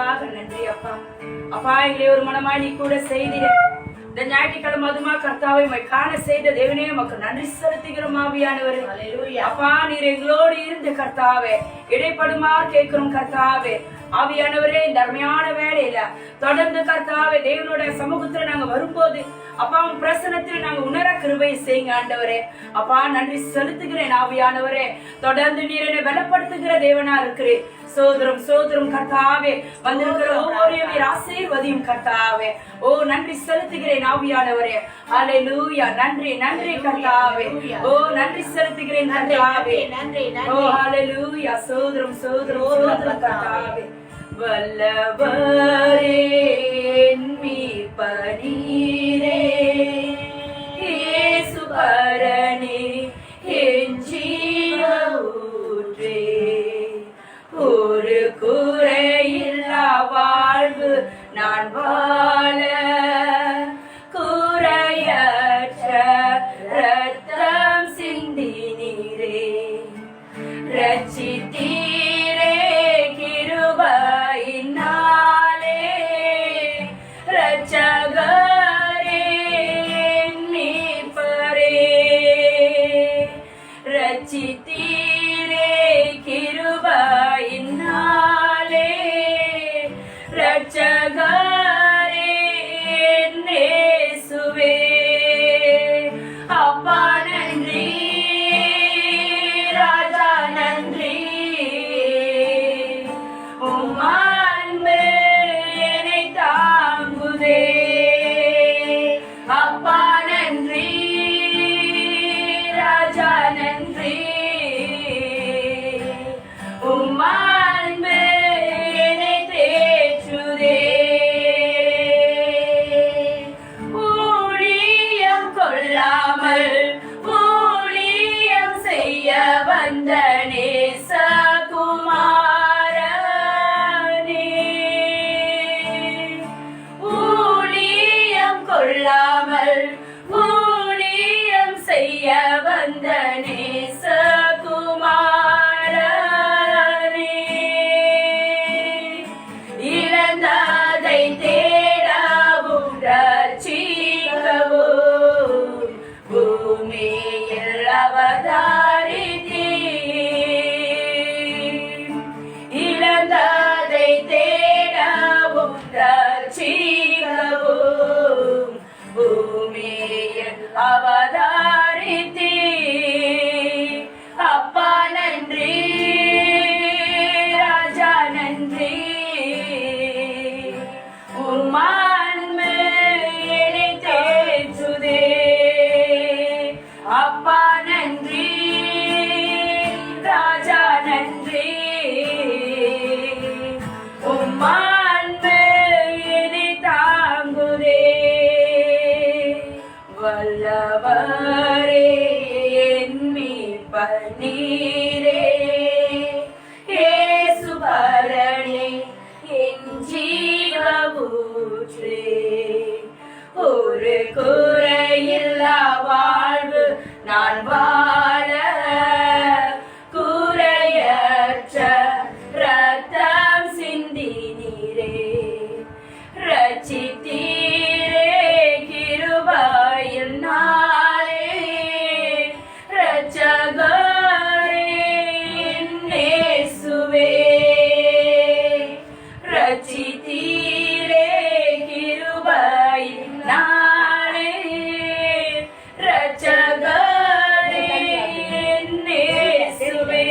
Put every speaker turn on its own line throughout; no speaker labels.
நன்றி அப்பா. அப்பா எங்களை ஒரு மனமாய் நீ கூட செய்திட இந்த ஞாயிற்றுக்கிழமை அதுமா கர்த்தாவை காண செய்த தேவனே உமக்கு நன்றி செலுத்துகிறோம் ஆவியானவரே. அப்பா நீர் எங்களோடு இருந்து கர்த்தாவே இடைப்படுமா கேட்கிறோம் கர்த்தாவே. ஆவியானவரே இந்த அருமையான வேலையில தொடர்ந்து கர்த்தாவே தேவனுடைய சமூகத்துல நாங்க வரும்போது அப்பா உன் பிரசனத்தில் நாங்க உணர கிருபை செய்யுங்க ஆண்டவரே. அப்பா நன்றி செலுத்துகிறேன் ஆவியானவரே. தொடர்ந்து நீர் என்னை பலப்படுத்துகிற தேவனா இருக்கிறேன். சோதரம் சோதரம் கர்த்தாவே வந்திருக்கிற ஒவ்வொருவரையும் நீர் ஆசீர்வதியும் கர்த்தாவே. ஓ நன்றி செலுத்துகிறேன் ஆவியானவரே. ஹல்லேலூயா. நன்றி நன்றி கர்த்தாவே. ஓ நன்றி செலுத்துகிறேன் கர்த்தாவே. ஓ ஹல்லேலூயா. சோதரம் சோதரம் சோதரம் கர்த்தாவே. வல்லவரே மீட்பரீரே இயேசு பரனே என் ஜீவ ஊற்றே. ஒரு குறையில்லா வாழ்வு நான் வாழ குறையற்ற ரத்தம் சிந்தினீரே. ரட்சித்தீரே கிருபையினாலே ரட்சகரே மீட்பரே. ரட்சித்தீரே கிருபையினாலே ரட்சகரே இயேசுவே. அப்பா நன்றி ராஜா நன்றி. உம் அன்பு என்னை தாங்குதே. அப்பா நன்றி ராஜா நன்றி. உம் அன்பு என்னை தேற்றுதே. ஊழியம் கொள்ளாமல் ஊழியம் செய்ய வந்த நேசகுமாரனே. ஊழியம் கொள்ளாமல் ஊழியம் செய்ய வந்த நேசகுமாரனே. இழந்ததை தேடவும் ரட்சிக்கவும் பூமியில் அவதாரித்தீர். இழந்ததை தேடவும் ரட்சிக்கவும் பூமியில் அவதாரித்தீர். அப்பா நன்றி ராஜா நன்றி. உம் அன்பு என்னை தேற்றுதே. அப்பா நன்றி ராஜா நன்றி. உம் அன்பு என்னை தாங்குதே. வல்லவரே என் மீட்பரீரே இயேசு பரனே என் ஜீவ ஊற்றே. ஒரு குறையில்லா வாழ்வு நான் வாழ குறையற்ற ரத்தம் சிந்தினீரே. ரட்சித்தீரே கிருபையினாலே ரட்சகரே இயேசுவே. ரட்சித்தீரே கிருபையினாலே ரட்சகரே இயேசுவே.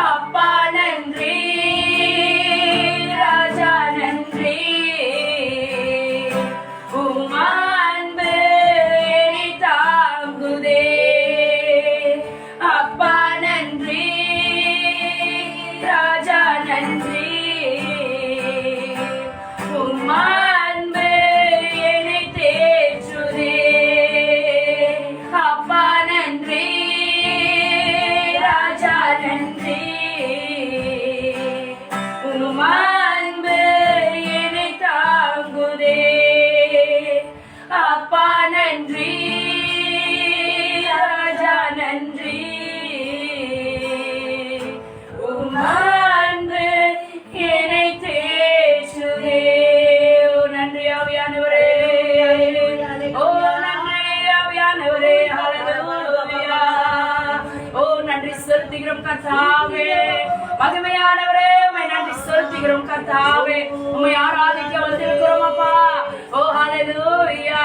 அப்பா நன்றி ராஜா நன்றி. உம் அன்பு என்னை தாங்குதே. அப்பா நன்றி ராஜா நன்றி. உம் அன்பு என்னை தேற்றுதே. அப்பா நன்றி ராஜா நன்றி. உம் அன்பு என்னை தாங்குதே. அப்பா நன்றி ராஜா நன்றி. உம் அன்பு என்னை கர்த்தாவே உம்மை ஆராதிக்க வந்திருக்கிறோம் அப்பா. ஓ ஹல்லேலூயா.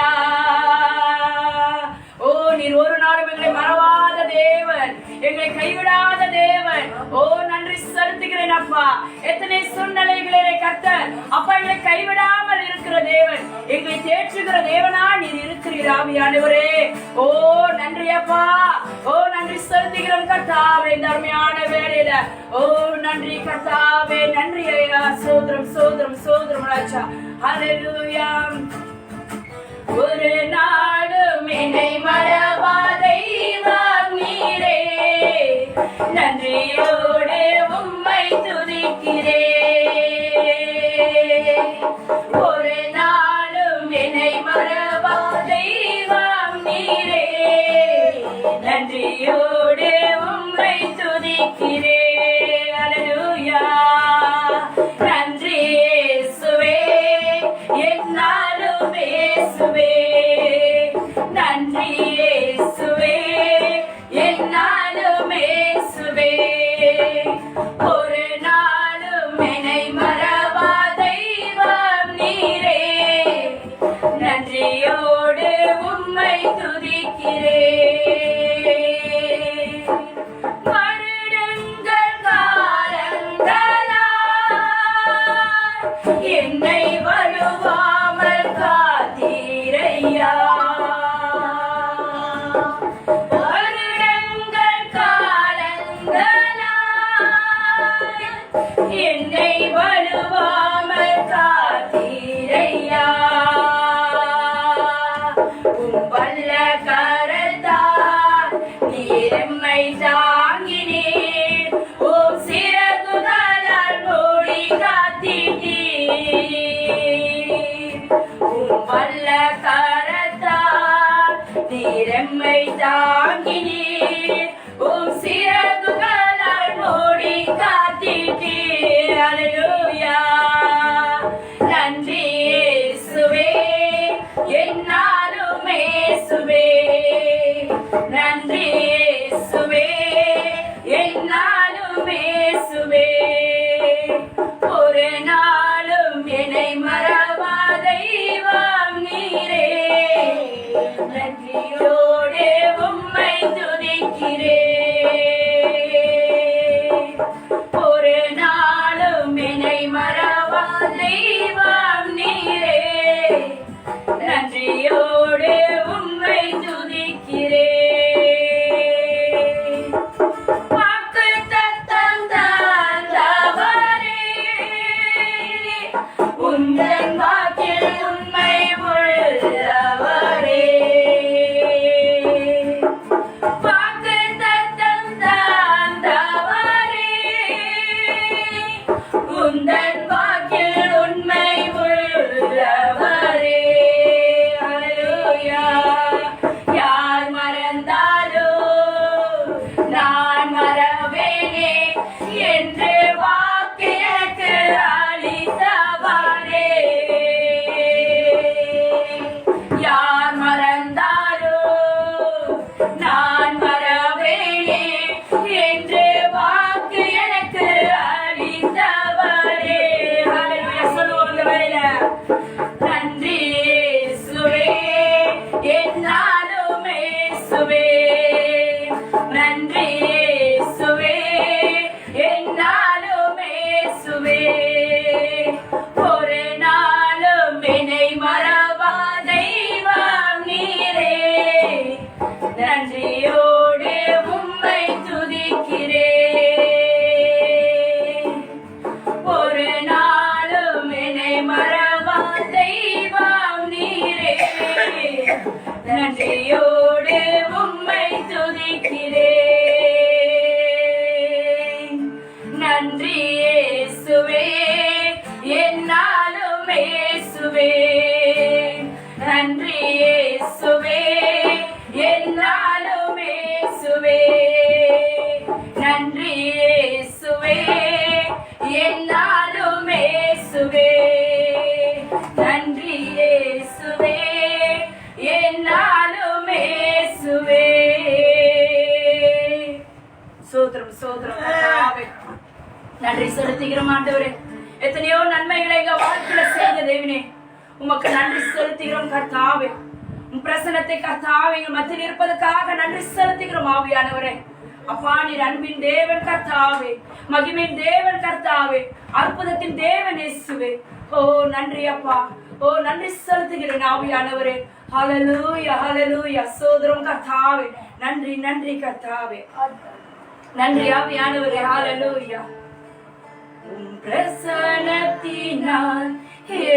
ஓ நீர் ஒரு நாளும் எங்களை மறவாத தேவன், எங்களை கைவிடாத தேவன். ஓ நன்றி செலுத்துகிறேன் அப்பா. எத்தனை சூழ்நிலைகளை கர்த்தர் அப்பா எங்களை கைவிடாமல் இருக்கிற தேவன், எங்களை தேற்றுகிற தேவனா நீர் இருக்கிறீர் ஆவியானவரே. ஓ நன்றி அப்பா. ஓ நன்றி செலுத்துகிறோம் கர்த்தாவே இந்த அருமையான வேளையில. ஓ நன்றி கர்த்தாவே, நன்றி ஐயா. சோதரம் சோதரம் சோதரம் ராஜா. ஹல்லேலூயா. ஒரு நாளும் என்னை மறவா தெய்வம் நீரே, நன்றியோடு உம்மை துதிக்கிறேன். ஒரு நாளும் என்னை மறவா தெய்வம் நீரே, நன்றியோடு உம்மை துதிக்கிறேன். ஹல்லேலூயா. நன்றி இயேசுவே, என்னாலும் இயேசுவே. நன்றி இயேசுவே, என்னாலும் இயேசுவே. ஒரு நாளும் என்னை மறவா தெய்வம் நீரே, நன்றியோடு உம்மை துதிக்கிறேன். வருடங்கள் காலங்களாய் என்னை வழுவாமல் காத்தீரையா. வருடங்கள் காலங்களாய் என்னை வழுவாமல் காத்தீரையா. உம் வல்ல கரத்தால் நீர் எம்மை தாங்கினீர், உம் சிறகுகளால் மூடி காத்தீர். உம் வல்ல கரத்தால் நீர் எம்மை தாங்கினீர், உம் சிறகுகளால் மூடி காத்தீர். ஹல்லேலூயா. நன்றி இயேசுவே, என்னாலும் இயேசுவே. நன்றி இயேசுவே, என்னாலும் இயேசுவே. ஒரு நாளும் என்னை மறவா தெய்வம் நீரே, நன்றியோடு உம்மை துதிக்கிறேன். ஒரு நாளும் என்னை மறவா தெய்வம் நீரே, நன்றியோடு உம்மை துதிக்கிறேன். வாக்குத்தத்தம் தந்தவரே, உந்தன் வாக்கில் உண்மை உள்ளவரே. வாக்குத்தத்தம் தந்தவரே, உந்தன் வாக்கில் உண்மை உள்ளவரே. ஹல்லேலூயா. யார் மறந்தாலோ நான் மறவேனே என்று வாக்கு எனக்கு அளித்தவரே. யார் மறந்தாலோ நான் மறவேனே என்று வாக்கு எனக்கு அளித்தவரே. ஹல்லேலூயா. சொல்லுவோம் இந்த வேளையில. நன்றி இயேசுவே, என்னாலும் இயேசுவே. நன்றி இயேசுவே, என்னாலும் இயேசுவே. ஒரு நாளும் என்னை மறவா தெய்வம் நீரே, நன்றியோடு உம்மை துதிக்கிறேன். ஒரு நாளும் என்னை மறவா தெய்வம் நீரே, நன்றியோடு உம்மை துதிக்கிறேன். நன்றி இயேசுவே, என்னாலும் இயேசுவே. நன்றி இயேசுவே, என்னாலும் இயேசுவே. நன்றி இயேசுவே, என்னாலும் இயேசுவே. நன்றி இயேசுவே, என்னாலும் இயேசுவே. சோத்திரம் சோத்திரம் கர்த்தாவே, நன்றி செலுத்துகிறோம் ஆண்டவரே. எத்தனையோ நன்மைகளை எங்க வாழ்க்கையில செய்த தேவனே உமக்கு நன்றி செலுத்துகிறோம் கர்த்தாவே. உம் பிரசன்னத்தை கர்த்தாவே எங்கள் மத்தியில் இருப்பதற்காக நன்றி செலுத்துகிறோம் ஆவியானவரே. அப்பா நீர் அன்பின் தேவன் கர்த்தாவே, மகிமையின் தேவன் கர்த்தாவே, அற்புதத்தின் தேவன் இயேசுவே. ஓ நன்றி அப்பா, ஓ நன்றி செலுத்துகிறேன் ஆவியானவரே. ஹல்லேலூயா ஹல்லேலூயா. சோதரம் கர்த்தாவே, நன்றி நன்றி கர்த்தாவே, நன்றி ஆவியானவரே. ஹல்லேலூயா. உம் பிரசன்னத்தினால்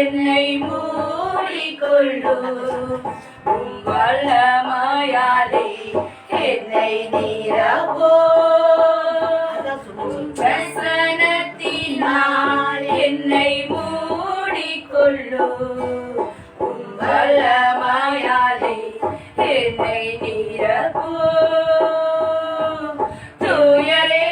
என்னை மூடிக்கொள்ளும், உம் வல்லமையாலே என்னை நிரப்பும். உம் பிரசன்னத்தினால் என்னை மூடிக்கொள்ளும், உம் வல்லமையாலே என்னை நிரப்பும். தூயரே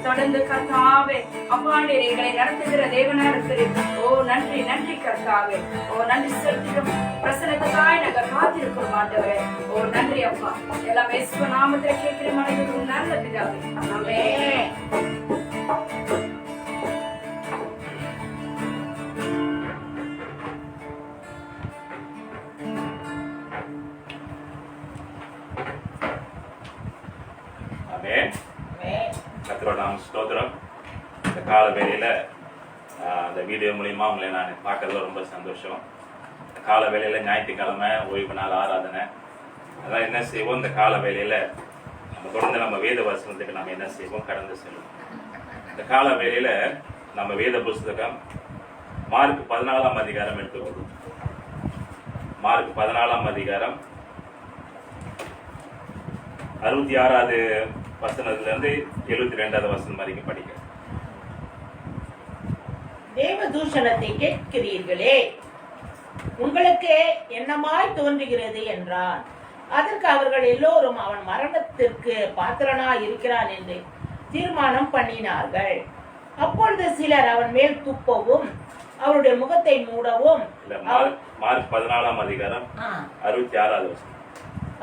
தொடர்ந்து கர்த்தாவே அப்பா நீர் எங்களை நடத்துகிற தேவனா இருக்கிறீர். ஓ நன்றி நன்றி கர்த்தாவே. ஓ நன்றி செலுத்துகிறோம். பிரசன்னத்துக்காய் நாங்கள் காத்திருக்கிறோம் ஆண்டவரே. ஓ நன்றி அப்பா. எல்லாம் இயேசு நாமத்திலே கேட்கிற மனதுக்கு நல்ல பிதாவே. ஆமென்.
ஸ்தோத்திரம். இந்த கால வேளையில் அந்த வீடியோ மூலிமா உங்களை நான் பார்க்கறதுல ரொம்ப சந்தோஷம். இந்த கால வேளையில் ஞாயிற்றுக்கிழமை ஓய்வு நாள் ஆராதனை. அதான் என்ன செய்வோம், இந்த கால வேளையில் நம்ம தொடர்ந்து நம்ம வேத வசனத்துக்கு நம்ம என்ன செய்வோம், கடந்து செல்வோம். இந்த கால வேளையில் நம்ம வேத புஸ்தகம் மார்க் 14ஆம் அதிகாரம் எடுத்துக்கொள்வோம். மார்க் 14ஆம் அதிகாரம் 66வது வசனத்திலிருந்து 72வது வசனம் வரைக்கும் படிக்க.
தேவ தூஷணத்தை கேட்கிறீர்களே, உங்களுக்கு என்னமாய் தோன்றுகிறது என்றான். அதற்கு அவர்கள் எல்லோரும் அவன் மரணத்திற்கு பாத்திரனாய் இருக்கிறான் என்று தீர்மானம் பண்ணினார்கள். அப்பொழுது சிலர் அவன் மேல் துப்பவும் அவருடைய முகத்தை மூடவும்.
மார்க் 14ஆம் அதிகாரம் 66வது வசனம்.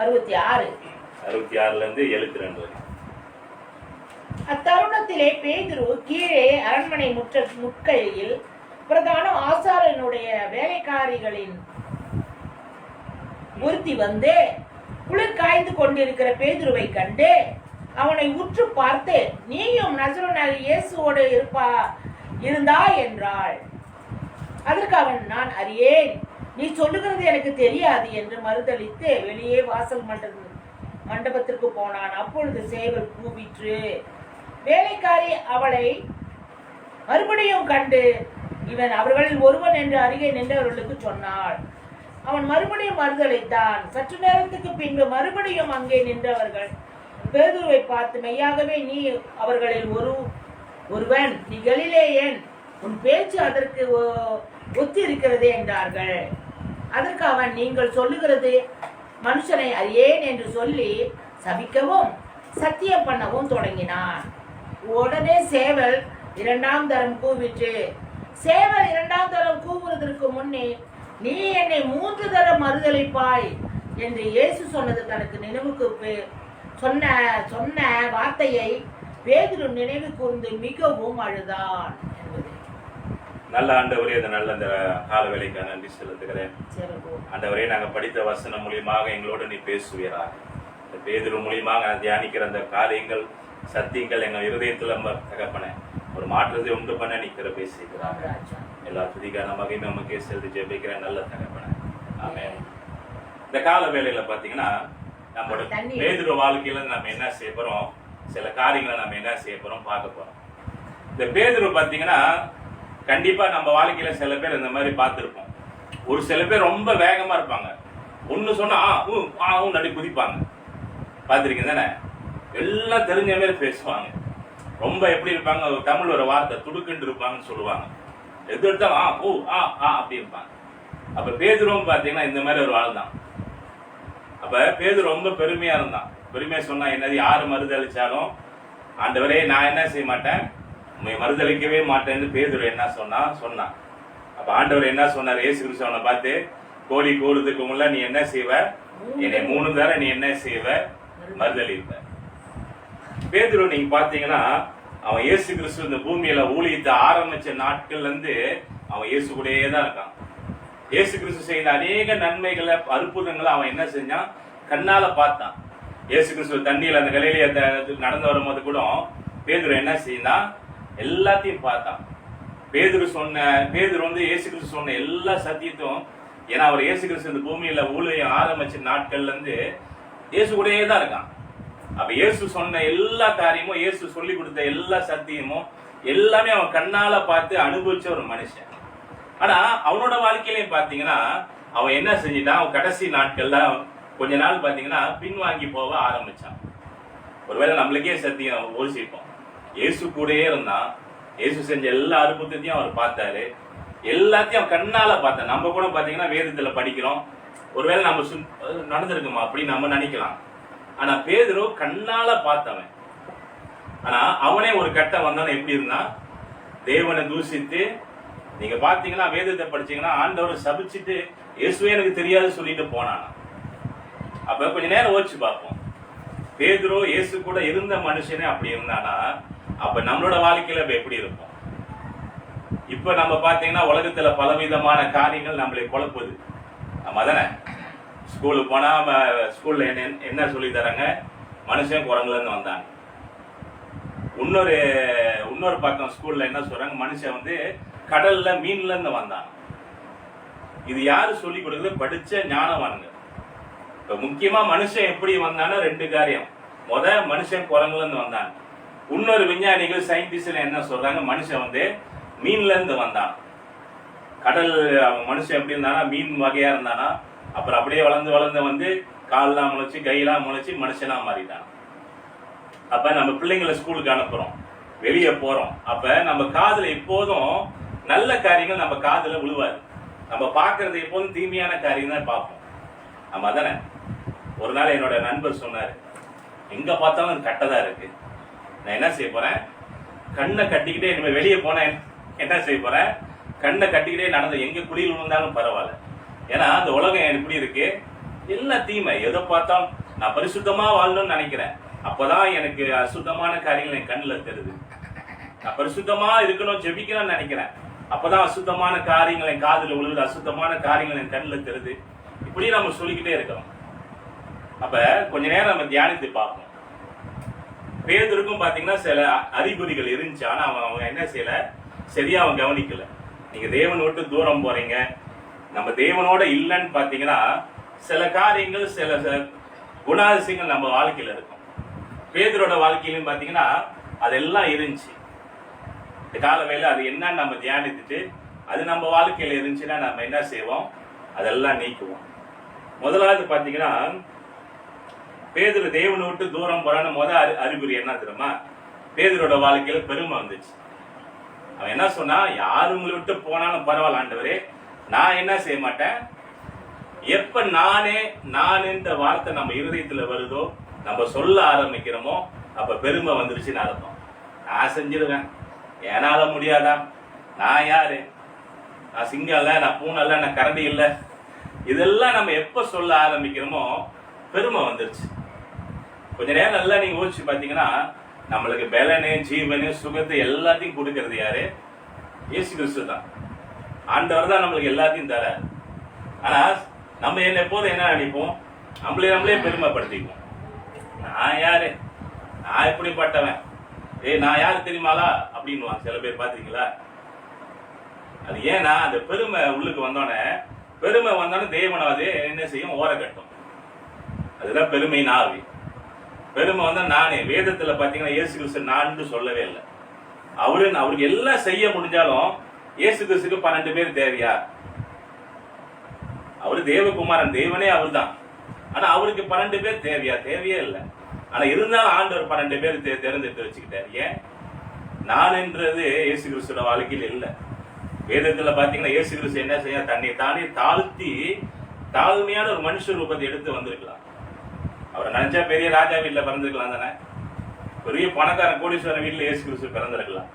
66ல இருந்து 72 வரை.
அத்தருணத்திலே பேதுரு கீழே அரண்மனை முற்கையில் பிரதான ஆசாரியனுடைய வேலைக்காரிகளின் ஒருத்தி வந்து குளிர் காய்ந்து கொண்டிருக்கிற பேதுருவை கண்டு அவனை உற்று பார்த்து, நீயும் நசரேயனாகிய இயேசுவோடு இருந்தாய் என்றாள். அதற்கு அவன், நான் அறியேன், நீ சொல்லுகிறது எனக்கு தெரியாது என்று மறுதளித்து வெளியே வாசல் மண்டபத்திற்கு போனான். அப்பொழுது சேவல் கூவிற்று. வேலைக்காரி அவளை மறுபடியும் கண்டு, இவன் அவர்களில் ஒருவன் என்று அருகே நின்றவர்களுக்கு சொன்னாள். அவன் மறுபடியும் மறுதளித்தான். சற்று நேரத்துக்கு பின்பு மறுபடியும் அங்கே நின்றவர்கள் பேதுருவை பார்த்து, மெய்யாகவே நீ அவர்களில் ஒருவன், நீ கலிலேயன், உன் பேச்சு அதற்கு ஒத்து இருக்கிறதே என்றார்கள். அதற்கு அவன், நீங்கள் சொல்லுகிறது மனுஷனை அறியேன் என்று சொல்லி சபிக்கவும் சத்தியம் பண்ணவும் தொடங்கினான். உடனே சேவல் 2ஆம் தரம் கூவிற்று. சேவல் 2ஆம் தரம் கூவுவதற்கு முன்னே, நீ என்னை 3 தரம் மறுதலிப்பாய் என்று இயேசு சொன்னது தனக்கு நினைவுக்கு சொன்ன வார்த்தையை பேதுரு நினைவு கூர்ந்து மிகவும் அழுதான்.
நல்ல ஆண்டவரே, நல்ல அந்த கால வேலைக்காக நன்றி செலுத்துகிறேன். ஆண்டவரே, நாங்கள் படித்த வசனம் மூலியமாக எங்களோடு நீ பேசுவீராக. இந்த பேதுரு மூலியமாக தியானிக்கிற அந்த காரியங்கள் சத்தியங்கள் எங்கள் இருதயத்துல தகப்பன ஒரு மாற்றத்தை உண்டு பண்ண நீ கிருபை செய்கிறாங்க. எல்லா துதிக்கான மகிமை நமக்கே செலுத்தி ஜெபிக்கிற நல்ல தகப்பன. ஆமென். இந்த கால வேலையில பாத்தீங்கன்னா நம்மளோட பேதுரு வாழ்க்கையில நம்ம என்ன செய்ய போறோம், சில காரியங்களை நம்ம என்ன செய்ய போறோம் பார்க்க போறோம். இந்த பேதுரு பாத்தீங்கன்னா கண்டிப்பா நம்ம வாழ்க்கையில சில பேர் இந்த மாதிரி பார்த்திருப்போம். ஒரு சில பேர் ரொம்ப வேகமா இருப்பாங்க. ஒண்ணு சொன்னா நடி குதிப்பாங்க. பார்த்திருக்கீங்க தானே? எல்லாம் தெரிஞ்ச மாதிரி பேசுவாங்க. ரொம்ப எப்படி இருப்பாங்க, தமிழ் ஒரு வார்த்தை துடுக்குன்னு இருப்பாங்கன்னு சொல்லுவாங்க. எது எடுத்தாலும் அப்படி இருப்பாங்க. அப்ப பேதுருவும் பாத்தீங்கன்னா இந்த மாதிரி ஒரு ஆள் தான். அப்ப பேதுரு ரொம்ப பெருமையா இருந்தான். பெருமையா சொன்னா என்னது, யாரு மறுதளிச்சாலும் ஆண்டவரே நான் என்ன செய்ய மாட்டேன், மறுதளிக்கவே மாட்டேன்னு பேதுரு என்ன சொன்னான். அப்ப ஆண்டவர் என்ன சொன்னார், இயேசு கிறிஸ்துவனை பார்த்து, கோழி கூறுறதுக்கு முன்ன நீ என்ன செய்வ, என்னை 3 தடவை நீ என்ன செய்வ, மறுதளிப்ப. பேதுரு நீங்க பாத்தீங்கன்னா அவன் இயேசு கிறிஸ்து இந்த பூமியில ஊழியத்தை ஆரம்பிச்ச நாட்கள்ல இருந்து அவன் இயேசு கூடயே தான் இருக்கான். இயேசு கிறிஸ்து செய்த அநேக நன்மைகளை அற்புதங்களை அவன் என்ன செஞ்சான், கண்ணால பார்த்தான். இயேசு கிறிஸ்து தண்ணியில அந்த கலிலேய நடந்து வரும்போது கூட பேதுரு என்ன செய்தான், எல்லாத்தையும் பார்த்தான். பேதுரு வந்து இயேசு கிறிஸ்து சொன்ன எல்லா சத்தியத்தையும், ஏன்னா அவர் இயேசு கிறிஸ்து இந்த பூமியில ஊழியம் ஆரம்பிச்ச நாட்கள்ல இருந்து இயேசு கூடயே தான் இருக்கான். அப்ப இயேசு சொன்ன எல்லா காரியமும், இயேசு சொல்லி கொடுத்த எல்லா சத்தியமும் எல்லாமே அவன் கண்ணால பார்த்து அனுபவிச்ச ஒரு மனுஷன். ஆனா அவனோட வாழ்க்கையிலையும் பாத்தீங்கன்னா அவன் என்ன செஞ்சிட்டான், அவன் கடைசி நாட்கள்ல கொஞ்ச நாள் பாத்தீங்கன்னா பின்வாங்கி போக ஆரம்பிச்சான். ஒருவேளை நம்மளுக்கே சத்தியம் யோசிப்போம், இயேசு கூடயே இருந்தான், இயேசு செஞ்ச எல்லா அற்புதத்தையும் அவர் பார்த்தாரு, எல்லாத்தையும் அவன் கண்ணால பார்த்தான். நம்ம கூட பாத்தீங்கன்னா வேதத்துல படிக்கிறோம், ஒருவேளை நம்ம நடந்திருக்குமா அப்படின்னு நம்ம நினைக்கலாம். ஆனா பேதுரு கண்ணால பார்த்தவன். ஆனா அவனே ஒரு கட்டம் வந்தானே எப்படி இருந்தான், தேவனை தூசித்து, நீங்க பாத்தீங்கன்னா வேதத்தை படிச்சீங்கன்னா ஆண்டவரை சபிச்சுட்டு இயேசுவே எனக்கு தெரியாது சொல்லிட்டு போனானா. அப்ப கொஞ்ச நேரம் யோசிச்சு பார்ப்போம், பேதுரு இயேசு கூட இருந்த மனுஷனே அப்படி இருந்தானா, அப்ப நம்மளோட வாழ்க்கையில எப்படி இருக்கும்? இப்ப நம்ம பாத்தீங்கன்னா உலகத்துல பலவிதமான காரியங்கள் நம்மளை குழப்புது. நம்ம தானே ஸ்கூலுக்கு போனா ஸ்கூல்ல என்ன சொல்லி தராங்க, மனுஷன் குரங்குல இருந்து வந்தாங்க. இன்னொரு பக்கம் ஸ்கூல்ல என்ன சொல்றாங்க, மனுஷன் வந்து கடல்ல மீன்ல இருந்து வந்தாங்க. இது யாரு சொல்லி கொடுக்குறது, படிச்ச ஞானவானுங்க. இப்ப முக்கியமா மனுஷன் எப்படி வந்தானா 2 காரியம். மனுஷன் குரங்குல இருந்து வந்தாங்க. இன்னொரு விஞ்ஞானிகள் சயின்டிஸ்ட் என்ன சொல்றாங்க, மனுஷன் வந்து மீன்ல இருந்து வந்தான். கடல் மனுஷன் எப்படி இருந்தானா மீன் வகையா இருந்தானா, அப்புறம் அப்படியே வளர்ந்து வந்து கால்லாம் முளைச்சு கையெல்லாம் முளைச்சு மனுஷனா மாறிட்டான். அப்ப நம்ம பிள்ளைங்களை ஸ்கூலுக்கு அனுப்புறோம், வெளியே போறோம். அப்ப நம்ம காதுல எப்போதும் நல்ல காரியங்கள் நம்ம காதுல விழுவாது. நம்ம பாக்குறது எப்போதும் தீமையான காரியம் தான் பார்ப்போம். ஆமா தானே? ஒரு நாள் என்னோட நண்பர் சொன்னாரு, எங்க பார்த்தாலும் கட்டதா இருக்கு, நான் என்ன செய்ய போறேன், கண்ணை கட்டிக்கிட்டே இனிமே வெளியே போனேன் என்ன செய்ய போறேன், கண்ணை கட்டிக்கிட்டே நடந்த எங்க குழியில் விழுந்தாலும் பரவாயில்ல. ஏன்னா அந்த உலகம் எப்படி இருக்கு, எல்லாம் தீமை. எதை பார்த்தாலும் நான் பரிசுத்தமா வாழணும்னு நினைக்கிறேன், அப்பதான் எனக்கு அசுத்தமான காரியங்கள் என் கண்ணுல தெரியுது. நான் பரிசுத்தமா இருக்கணும் ஜெபிக்கணும்னு நினைக்கிறேன், அப்பதான் அசுத்தமான காரியங்கள் என் காதுல விழுது, அசுத்தமான காரியங்கள் என் கண்ணுல தெரியுது. இப்படி நம்ம சொல்லிக்கிட்டே இருக்கிறோம். அப்ப கொஞ்ச நேரம் நம்ம தியானித்து பார்ப்போம். பேதுருக்கும் பாத்தீங்கன்னா சில அறிகுறிகள் இருந்துச்சு, ஆனா அவங்க என்ன செய்யல, சரியா அவன் கவனிக்கல. நீங்க தேவன் விட்டு தூரம் போறீங்க, நம்ம தேவனோட இல்லைன்னு பாத்தீங்கன்னா சில காரியங்கள் சில குணாதிசயங்கள் நம்ம வாழ்க்கையில இருக்கும். பேதுரோட வாழ்க்கையிலும் பாத்தீங்கன்னா அதெல்லாம் இருந்துச்சு. இந்த காலவேளை அது என்னன்னு நம்ம தியானித்துட்டு அது நம்ம வாழ்க்கையில இருந்துச்சுன்னா நம்ம என்ன செய்வோம், அதெல்லாம் நீக்குவோம். முதலாவது பாத்தீங்கன்னா பேதுரு தேவனை விட்டு தூரம் போறான்னு அறிகுறி என்ன தெரியுமா, பேதுரோட வாழ்க்கையில பெருமை வந்துச்சு. அவன் என்ன சொன்னா, யாரு உங்களை விட்டு போனாலும் பரவாயில்ல ஆண்டவரே, நான் என்ன செய்ய மாட்டேன். எப்ப நானேன்ற வார்த்தை நம்ம இருதயத்துல வருதோ, நம்ம சொல்ல ஆரம்பிக்கிறோமோ, அப்ப பெருமை வந்துருச்சுன்னு அர்த்தம். நான் செஞ்சிருவேன், என்னால முடியாதா, நான் யாரு, நான் சிங்கம் இல்ல, நான் பூனை இல்ல, நான் கரடி இல்ல, இதெல்லாம் நம்ம எப்ப சொல்ல ஆரம்பிக்கிறோமோ பெருமை வந்துருச்சு. கொஞ்ச நேரம் நல்லா நீங்க யோசிச்சு பாத்தீங்கன்னா, நம்மளுக்கு பலனு ஜீவனு சுகத்தை எல்லாத்தையும் கொடுக்கறது யாரு, இயேசு கிறிஸ்து தான். ஆண்டவர் தான் நம்மளுக்கு எல்லாத்தையும் தராரு. ஆனா நம்ம என்ன எப்போதும் என்ன நினைப்போம், நம்மளே பெருமைப்படுத்திக்குவோம். நான் யாரு, நான் எப்படிப்பட்டவன், நான் யாரு தெரியுமாலா அப்படின்னு சில பேர் பாத்தீங்களா. அது ஏன்னா அந்த பெருமை உள்ளுக்கு வந்தோடனே தேவனாவது என்ன செய்யும், ஓர கட்டும். அதுதான் பெருமை நாவி. பெருமை வந்தா நானே. வேதத்துல பாத்தீங்கன்னா இயேசு கிறிஸ்து நான் சொல்லவே இல்லை. அவருக்கு எல்லாம் செய்ய முடிஞ்சாலும் இயேசு கிறிஸ்துக்கு 12 பேர் தேவையா? அவரு தேவகுமாரன், தேவனே அவர் தான். ஆனா அவருக்கு 12 பேர் தேவையா? தேவையே இல்லை. ஆனா இருந்தாலும் ஆண்டவர் 12 பேர் தேர்ந்தெடுத்து வச்சுக்கிட்டாரு. ஏன்? நான் என்றது இயேசு கிறிஸ்துவோட வாழ்க்கையில் இல்லை. வேதத்துல பாத்தீங்கன்னா இயேசு கிறிஸ்து என்ன செய்ய, தன்னை தானே தாழ்த்தி தாழ்மையான ஒரு மனுஷ ரூபத்தை எடுத்து வந்திருக்கலாம். அவர் நினைச்சா பெரிய ராஜா வீட்டுல பிறந்திருக்கலாம் தானே, பெரிய பணக்காரன் கோடீஸ்வரன் வீட்டுல இயேசு கிறிஸ்து பிறந்திருக்கலாம்.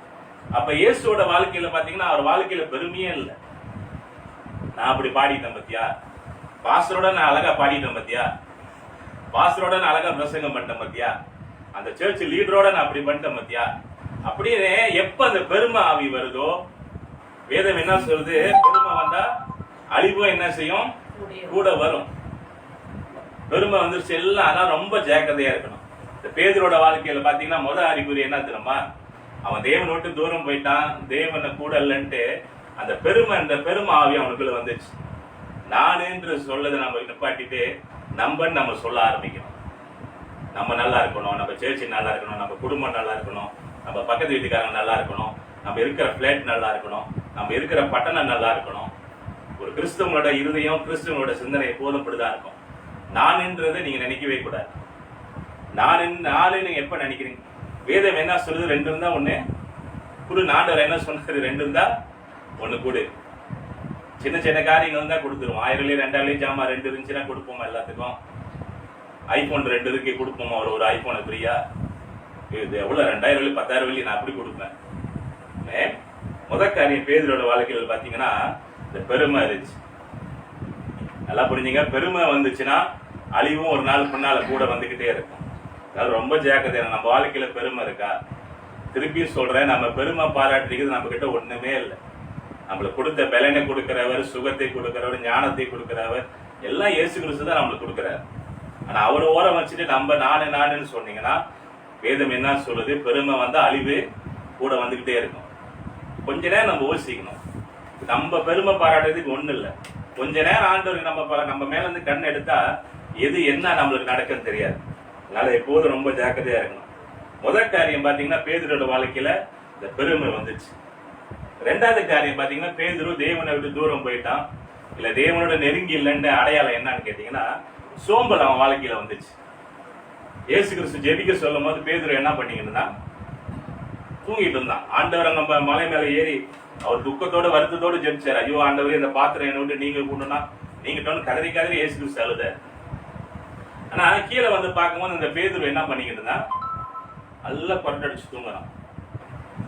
அப்ப இயேசுவோட வாழ்க்கையில பாத்தீங்கன்னா அவர் வாழ்க்கையில பெருமையே இல்லை. நான் அப்படி பாடிட்டேன் பத்தியா, பாஸ்டரோட நான் அழகா பாடிட்டேன் பத்தியா, பாஸ்டரோட நான் அழகா பிரசங்கம் பண்ணிட்டேன் பத்தியா, அந்த சர்ச் லீடரோட நான் அப்படி பண்ணிட்டேன் பத்தியா. அப்படின்னு எப்ப அந்த பெருமை ஆவி வருதோ, வேதம் என்ன சொல்றது, பெருமை வந்தா அழிவும் என்ன செய்யும், கூட வரும். பெருமை வந்துருச்சு எல்லாம். ஆனா ரொம்ப ஜாக்கிரதையா இருக்கணும். இந்த பேதுரோட வாழ்க்கையில பாத்தீங்கன்னா அறிகுறி என்ன தெரியுமா, அவன் தேவனை விட்டு தூரம் போயிட்டான், தேவனை கூட இல்லைன்ட்டு அந்த பெருமை ஆவி அவனுக்குள்ள வந்துச்சு. நானுன்ற சொல்லதை நம்ம நிப்பாட்டிட்டு நம்ம சொல்ல ஆரம்பிக்கணும். நம்ம நல்லா இருக்கணும், நம்ம சேர்ச்சி நல்லா இருக்கணும், நம்ம குடும்பம் நல்லா இருக்கணும், நம்ம பக்கத்து வீட்டுக்காரங்க நல்லா இருக்கணும், நம்ம இருக்கிற பிளாட் நல்லா இருக்கணும், நம்ம இருக்கிற பட்டணம் நல்லா இருக்கணும். ஒரு கிறிஸ்தவங்களோட இருதயம், கிறிஸ்தவங்களோட சிந்தனை எப்போதும் இப்படிதான் இருக்கும். நான்ன்றதை நீங்க நினைக்கவே கூடாது. நானுன்னு எப்ப நினைக்கிறீங்க? வேதம் என்ன சொல்லுது, 2 இருந்தா 1 குடு. நாண்டவர் என்ன சொன்னது, 2 இருந்தா 1 குடு. சின்ன சின்ன காரியங்கள் தான் கொடுத்துருவோம். 1000 2000 ஜாமா 2 இருந்துச்சுன்னா கொடுப்போமா எல்லாத்துக்கும்? ஐபோன் 2 இருக்கு கொடுப்போமா? ஒரு ஐபோன் ஃப்ரீயா? இது எவ்வளவு, 2000 10,000 நான் அப்படி கொடுப்பேன். முதல் காரியம் பேதுரோட வாழ்க்கையில் பாத்தீங்கன்னா இந்த பெருமை இருந்துச்சு. நல்லா புரிஞ்சுங்க. பெருமை வந்துச்சுன்னா அழிவும் ஒரு நாள் பின்னால கூட வந்துகிட்டே இருக்கும். அதாவது ரொம்ப ஜாக்கிரதையா. நம்ம வாழ்க்கையில பெருமை இருக்கா? திருப்பியும் சொல்றேன், நம்ம பெருமை பாராட்டுறது நம்ம கிட்ட ஒண்ணுமே இல்லை. நம்மளுக்கு கொடுத்த பலனை கொடுக்கிறவர், சுகத்தை கொடுக்கிறவர், ஞானத்தை கொடுக்கிறவர் எல்லாம் இயேசு கிறிஸ்து தான் நம்மளுக்கு கொடுக்கிறார். ஆனா அவரை ஓரம் வச்சுட்டு நம்ம நானுன்னு சொன்னீங்கன்னா வேதம் என்ன சொல்லுது, பெருமை வந்தா அழிவு கூட வந்துகிட்டே இருக்கும். கொஞ்ச நேரம் நம்ம யோசிக்கணும். நம்ம பெருமை பாராட்டுறதுக்கு ஒண்ணு இல்லை. கொஞ்ச நேரம் ஆண்டவருக்கு நம்ம மேல இருந்து கண் எடுத்தா எது என்ன நம்மளுக்கு நடக்குன்னு தெரியாது. அதனால எப்போதும் ரொம்ப ஜாக்கிரதையா இருக்கணும். முதல் காரியம் பாத்தீங்கன்னா பேதுரோட வாழ்க்கையில இந்த பெருமை வந்துச்சு. 2வது காரியம் பாத்தீங்கன்னா பேதுரு தேவனை விட்டு தூரம் போயிட்டான், இல்ல தேவனோட நெருங்கி இல்லைன்ற அடையாளம் என்னன்னு கேட்டீங்கன்னா சோம்பல் அவன் வாழ்க்கையில வந்துச்சு. இயேசு கிறிஸ்து ஜெபிக்க சொல்லும் போது பேதுரு என்ன பண்ணீங்கன்னா தூங்கிட்டு இருந்தான். ஆண்டவர் நம்ம மலை மேல ஏறி அவர் துக்கத்தோட வருத்தத்தோடு ஜெபிச்சார். ஐயோ ஆண்டவரே இந்த பாத்திரம் என்ன விட்டு நீங்க கொண்டுனா நீங்க டோன்னு கதறி கதறி இயேசு கிறிஸ்து அழுத. ஆனா கீழே வந்து பார்க்கும்போது இந்த பேதுரு என்ன பண்ணிக்கிட்டு இருந்தா நல்லா கொரட்டடிச்சு தூங்குறான்.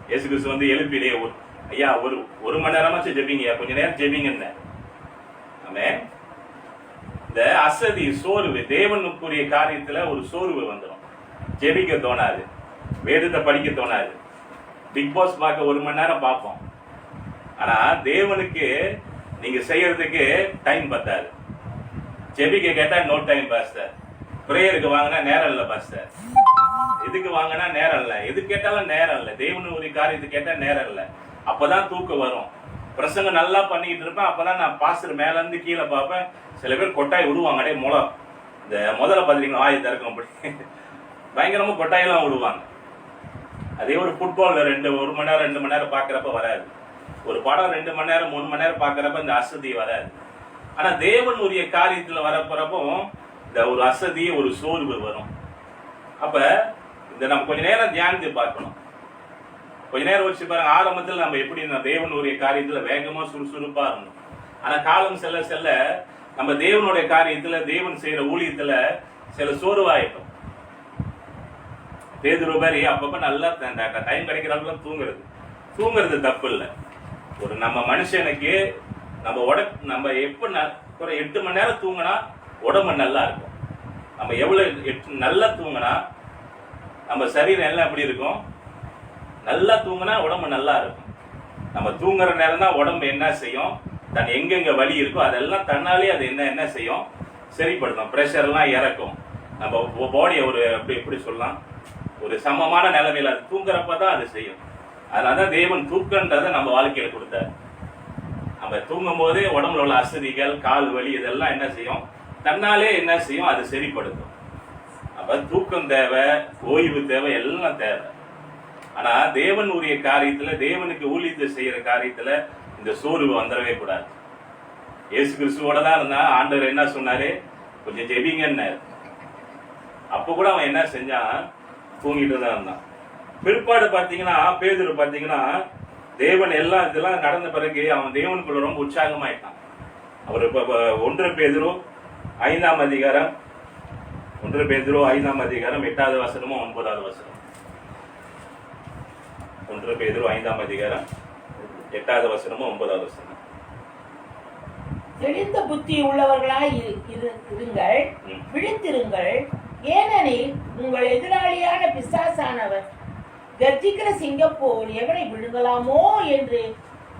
இயேசு கிறிஸ்து வந்து எழுப்பிலே ஐயா ஒரு மணி நேரமாச்சும் ஜெபிங்க, கொஞ்ச நேரம் ஜெபிங்க. இந்த அசதி சோர்வு தேவனுக்குரிய காரியத்துல ஒரு சோர்வு வந்துடும். ஜெபிக்க தோணாது, வேதத்தை படிக்க தோணாது. பிக் பாஸ் பார்க்க ஒரு மணி நேரம் பார்ப்போம். ஆனா தேவனுக்கு நீங்க செய்யறதுக்கு டைம் பத்தாது. ஜெபிக்க கேட்டா நோ டைம் பாஸ்டர், பிரேயருக்கு வாங்கினா நேரம் இல்லை பாஸ்டர், எதுக்கு வாங்கினா நேரம் இல்லை, எது கேட்டாலும் நேரம் இல்லை, தேவனுடைய காரியத்துக்கு கேட்டா நேரம் இல்லை. அப்பதான் தூக்கம் வரும். பிரசங்கம் நல்லா பண்ணிக்கிட்டு இருப்பேன், அப்பதான் நான் பாஸ்டர் மேல இருந்து கீழே பார்ப்பேன். சில பேர் கொட்டாய் விடுவாங்க, அடே முளம் இந்த முதல்ல பாத்தீங்கன்னா வாயை திறக்கும் அப்படி பயங்கரமா கொட்டாயெல்லாம் விடுவாங்க. அதே ஒரு ஃபுட்பால் ஒரு மணி நேரம் 2 மணி நேரம் பாக்குறப்ப வராது. ஒரு படம் 2 மணி நேரம் 3 மணி நேரம் பாக்குறப்ப இந்த அசதி வராது. ஆனா தேவனுடைய காரியத்துல வரப்போறப்போ இந்த ஒரு அசதி ஒரு சோர்வு வரும். அப்ப இந்த நம்ம கொஞ்ச நேரம் தியானித்து பார்க்கணும். கொஞ்ச நேரம் வச்சு பாருங்க. ஆரம்பத்தில் நம்ம எப்படி தேவனுடைய காரியத்துல வேகமா சுறுசுறுப்பா இருந்தோம். ஆனா காலம் செல்ல செல்ல நம்ம தேவனுடைய காரியத்துல தேவன் செய்யற ஊழியத்துல சில சோர்வாயிட்டோம். பேதுரு மாதிரி அப்பப்ப நல்லா டைம் கிடைக்கிற அளவுக்கு தூங்குறது தப்பு இல்லை. ஒரு நம்ம மனுஷனுக்கு நம்ம எப்ப ஒரு 8 மணி நேரம் தூங்கினா உடம்பு நல்லா இருக்கும். நம்ம எவ்வளவு நல்லா தூங்கினா நம்ம சரீரம் எல்லாம் எப்படி இருக்கும்? நல்லா தூங்கினா உடம்பு நல்லா இருக்கும். நம்ம தூங்குற நேரம் தான் உடம்பு என்ன செய்யும், தன் எங்கெங்க வலி இருக்கோ அதெல்லாம் தன்னாலே அது என்ன செய்யும், சரிப்படுத்தும். பிரஷர் எல்லாம் இறக்கும். நம்ம பாடியை ஒரு எப்படி சொல்லலாம், ஒரு சமமான நிலைமையில அது தூங்குறப்பதான் அது செய்யும். அதனாலதான் தேவன் தூக்கன்றதை நம்ம வாழ்க்கையில கொடுத்தார். நம்ம தூங்கும் போதே உடம்புல உள்ள அசதிகள், கால் வலி இதெல்லாம் என்ன செய்யும், தன்னாலே என்ன செய்யும், அது சரிப்படுத்தும். அப்ப தூக்கம் தேவை, ஓய்வு தேவை, எல்லாம் தேவை. ஆனா தேவன் உரிய காரியத்துல, தேவனுக்கு ஊழியத்தை செய்யற காரியத்துல இந்த சோர்வு வந்துடவே கூடாது. இயேசு கிறிஸ்துவோட தான் இருந்தா ஆண்டவர் என்ன சொன்னாரு, கொஞ்சம் ஜெபிங்கன்னாரு. அப்ப கூட அவன் என்ன செஞ்சான், தூங்கிட்டு தான் இருந்தான். பிற்பாடு பாத்தீங்கன்னா பேதுரு பாத்தீங்கன்னா தேவன் இதெல்லாம் நடந்த பிறகு அவன் தேவனுக்குள்ள ரொம்ப உற்சாகமாயிட்டான். அவர் 1 பேதுரு 5ஆம் அதிகாரம் 1 பேதுரு 5ஆம் அதிகாரம் 8வது வசனமும் 9வது வசனம். 1 பேதுரு 5ஆம் அதிகாரம் 8வது வசனமும் 9வது வசனம்.
தெளிந்த புத்தி உள்ளவர்களாய் இருங்கள், விழித்திருங்கள். ஏனெனில் உங்கள் எதிராளியான பிசாசானவர் கர்ஜிக்கிற சிங்கம் போல் எவனை விழுங்கலாமோ என்று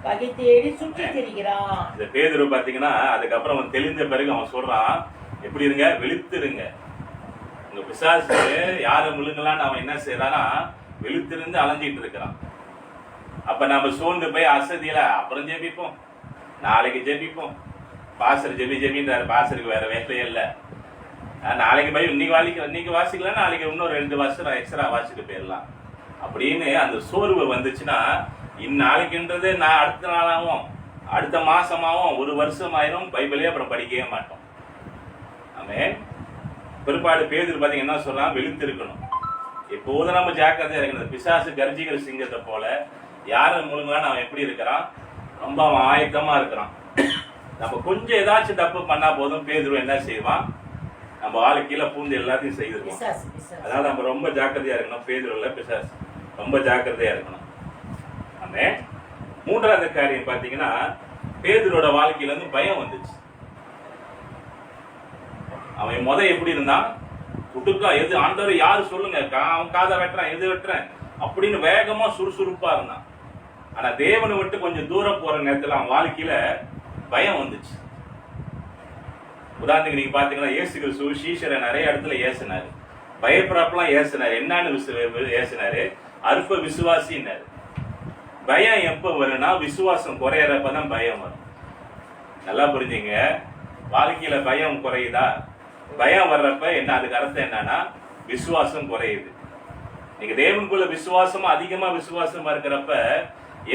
வகை தேடி சுற்றி திரிகிறான்.
இந்த பேதுரு பாத்தீங்கன்னா அதுக்கப்புறம் அவன் தெளிந்த பிறகு அவன் சொல்றான், எப்படி இருங்க, விழித்திருங்க. உங்க பிசாசு யாரை விழுங்கலான்னு அவன் என்ன செய்யறானா, விழித்திருந்து அலைஞ்சிட்டு இருக்கிறான். அப்ப நம்ம சோர்ந்து போய் அசதியில அப்புறம் ஜெபிப்போம், நாளைக்கு ஜெபிப்போம், பாசர் ஜெபின்றாரு. பாசருக்கு வேற வேலையே இல்லை. நாளைக்கு போய் இன்னைக்கு வாசிக்கலாம், நாளைக்கு இன்னும் 2 வருஷம் எக்ஸ்ட்ரா வாசிட்டு போயிடலாம் அப்படின்னு அந்த சோர்வு வந்துச்சுன்னா, இந்நாளைக்குன்றது நான் அடுத்த நாளாகவும் அடுத்த மாசமாகவும் 1 வருஷம் ஆயிரும், பைபிளே அப்புறம் படிக்கவே மாட்டோம். ஆமென். பிற்பாடு பேதுரு பாத்தீங்க என்ன சொல்றான், விழித்திருக்கணும். எப்போதும் நம்ம ஜாக்கிரதையா இருக்கணும். பிசாசு கர்ஜிக்கிற சிங்கத்தை போல யாரை முழுங்கலான்னு அவன் எப்படி இருக்கிறான், ரொம்ப அவன் ஆயத்தமா இருக்கிறான். நம்ம கொஞ்சம் ஏதாச்சும் தப்பு பண்ணா போதும், பேதுரு என்ன செய்வான், நம்ம வாழ்க்கையில பூந்து எல்லாத்தையும் செய்திருக்கோம். அதனால நம்ம ரொம்ப ஜாக்கிரதையா இருக்கணும். பேதுருல பிசாசு ரொம்ப ஜாக்கிரதையா இருக்கணும். ஆமே. 3வது காரியம் பாத்தீங்கன்னா பேதுரோட வாழ்க்கையில இருந்து பயம் வந்துச்சு. அவன் எப்படி இருந்தான், குட்டுக்கா எது ஆண்டவர் யாரு சொல்லுங்க, அவன் காதை வெட்டுறான், எது வெட்டுறேன் அப்படின்னு வேகமா சுறுசுறுப்பா இருந்தான். ஆனா தேவனை விட்டு கொஞ்சம் தூரம் போற நேரத்துல அவன் வாழ்க்கையில பயம் வந்துச்சு. உதாரணத்துக்கு நீங்க பாத்தீங்கன்னா இயேசு கிறிஸ்து சீஷரை நிறைய இடத்துல ஏசினாரு, பயப்படப்பெல்லாம் ஏசினாரு. என்னன்னு ஏசினாரு, அற்ப விசுவாசின்னாரு. பயம் எப்ப வரும்னா விசுவாசம் குறையறப்பதான் பயம் வரும். நல்லா புரிஞ்சுங்க. வாழ்க்கையில பயம் குறையுதா, பயம் வர்றப்ப என்ன, அதுக்கு அர்த்தம் என்னன்னா விசுவாசம் குறையுது. நீங்க தேவனுக்குள்ள விசுவாசமா அதிகமா விசுவாசமா இருக்கிறப்ப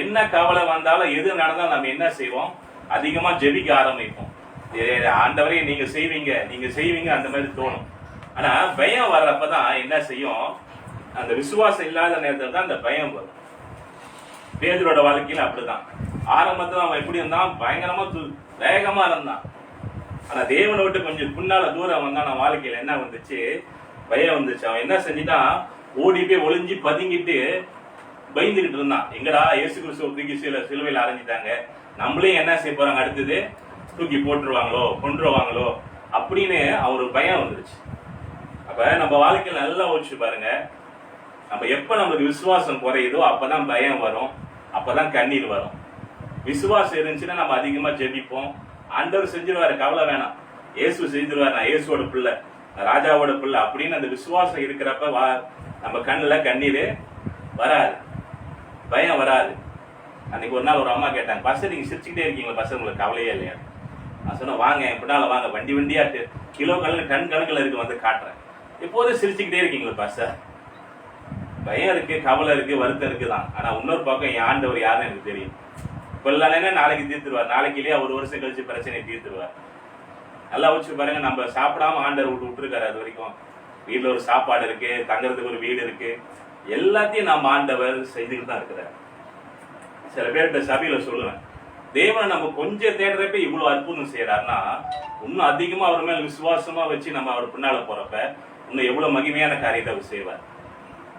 என்ன கவலை வந்தாலும் எது நடந்தாலும் நம்ம என்ன செய்வோம், அதிகமா ஜெபிக்க ஆரம்பிப்போம். ஆண்டவரே நீங்க செய்வீங்க அந்த மாதிரி தோணும். ஆனா பயம் வர்றப்பதான் என்ன செய்யும், அந்த விசுவாசம் இல்லாத நேரத்துல தான் அந்த பயம் வரும். பேதுரோட வாழ்க்கையில அப்படிதான். ஆரம்பத்துல அவன் எப்படி இருந்தான், பயங்கரமா வேகமா இருந்தான். ஆனா தேவனை விட்டு கொஞ்சம் பின்னால தூரம் வந்தான். அவன் வாழ்க்கையில என்ன வந்துச்சு, பயம் வந்துச்சு. அவன் என்ன செஞ்சுட்டான், ஓடி போய் ஒளிஞ்சு பதுங்கிட்டு பயந்துகிட்டு இருந்தான். எங்கடா இயேசு கிறிஸ்துவ தூக்கி சிலுவையில் அரைஞ்சிட்டாங்க, நம்மளையும் என்ன செய்ய போறாங்க, அடுத்தது தூக்கி போட்டுருவாங்களோ கொன்றுவாங்களோ அப்படின்னு அவருக்கு பயம் வந்துருச்சு. அப்ப நம்ம வாழ்க்கையில நல்லா யோசிச்சு பாருங்க, நம்ம எப்ப நமக்கு விசுவாசம் குறையுதோ அப்பதான் பயம் வரும், அப்பதான் கண்ணீர் வரும். விசுவாசம் இருந்துச்சுன்னா நம்ம அதிகமா ஜெபிப்போம். ஆண்டவர் செஞ்சிருவாரு, கவலை வேணாம், இயேசு செஞ்சிருவாரு, நான் இயேசுவோட பிள்ளை, ராஜாவோட பிள்ளை அப்படின்னு அந்த விசுவாசம் இருக்கிறப்ப நம்ம கண்ணுல கண்ணீர் வராது, பயம் வராது. அன்னைக்கு ஒரு நாள் ஒரு அம்மா கேட்டாங்க, பசங்க நீங்க சிரிச்சுக்கிட்டே இருக்கீங்களா, பசங்க உங்களுக்கு கவலையே இல்லையா? நான் சொன்னேன், வாங்க என் பின்னால வாங்க, வண்டி வண்டியா கிலோ கணக்கு டன் கணக்கில் இருக்கு, வந்து காட்டுறேன். எப்போதும் சிரிச்சுக்கிட்டே இருக்கீங்களா பாச? பயம் இருக்கு, கவலை இருக்கு, வருத்தம் இருக்குதான். ஆனா இன்னொரு பக்கம் என் ஆண்டவர் யாருன்னு எனக்கு தெரியும். இப்ப இல்லைன்னா நாளைக்கு தீர்த்துருவார், நாளைக்கு இல்லையா ஒரு வருஷம் கழிச்சு பிரச்சனையை தீர்த்துருவார். நல்லா வச்சு பாருங்க, நம்ம சாப்பிடாம ஆண்டவர் விட்டுருக்காரு. அது வரைக்கும் வீட்டுல ஒரு சாப்பாடு இருக்கு, தங்குறதுக்கு ஒரு வீடு இருக்கு, எல்லாத்தையும் நம்ம ஆண்டவர் செய்துக்கிட்டு தான் இருக்கிறார். சில பேர்கிட்ட சபையில சொல்லுவேன், தேவனை நம்ம கொஞ்சம் தேடுறப்ப இவ்வளவு அற்புதம் செய்யறாருன்னா, இன்னும் அதிகமா அவர் மேல விசுவாசமா வச்சு நம்ம அவர் பின்னால போறப்ப இன்னும் எவ்வளவு மகிமையான காரியத்தை அவர் செய்வார்.